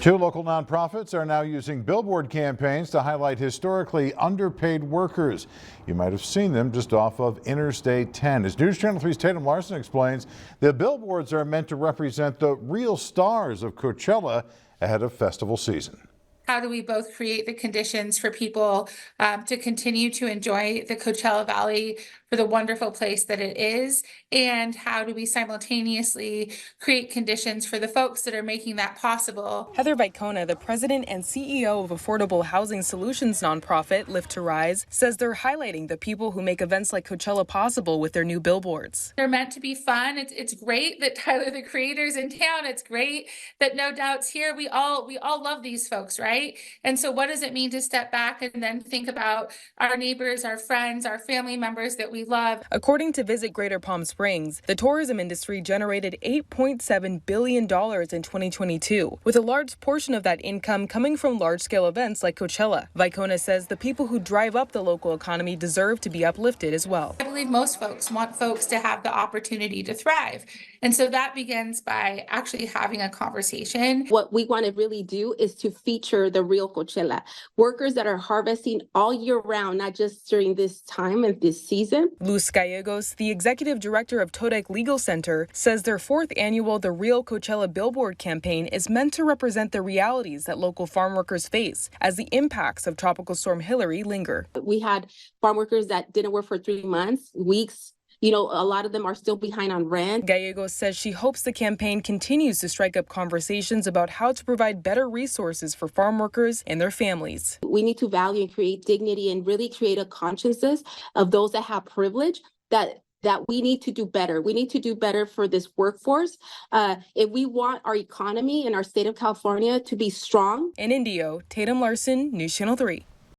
Two local nonprofits are now using billboard campaigns to highlight historically underpaid workers. You might have seen them just off of Interstate 10. As News Channel 3's Tatum Larson explains, the billboards are meant to represent the real stars of Coachella ahead of festival season. How do we both create the conditions for people to continue to enjoy the Coachella Valley for the wonderful place that it is? And how do we simultaneously create conditions for the folks that are making that possible? Heather Vicona, the president and CEO of affordable housing solutions nonprofit Lift to Rise, says they're highlighting the people who make events like Coachella possible with their new billboards. They're meant to be fun. It's great that Tyler, the creator's in town. It's great that No Doubt's here. We all love these folks, right? And so what does it mean to step back and then think about our neighbors, our friends, our family members that we love? According to Visit Greater Palm Springs, the tourism industry generated $8.7 billion in 2022, with a large portion of that income coming from large-scale events like Coachella. Vicona says the people who drive up the local economy deserve to be uplifted as well. I believe most folks want folks to have the opportunity to thrive. And so that begins by actually having a conversation. What we want to really do is to feature the real Coachella, workers that are harvesting all year round, not just during this time and this season. Luz Gallegos, the executive director of Todek Legal Center, says their fourth annual The Real Coachella billboard campaign is meant to represent the realities that local farm workers face as the impacts of Tropical Storm Hilary linger. We had farm workers that didn't work for 3 months, weeks. A lot of them are still behind on rent. Gallegos says she hopes the campaign continues to strike up conversations about how to provide better resources for farm workers and their families. We need to value and create dignity and really create a consciousness of those that have privilege that we need to do better. We need to do better for this workforce. If we want our economy and our state of California to be strong. In Indio, Tatum Larson, News Channel 3.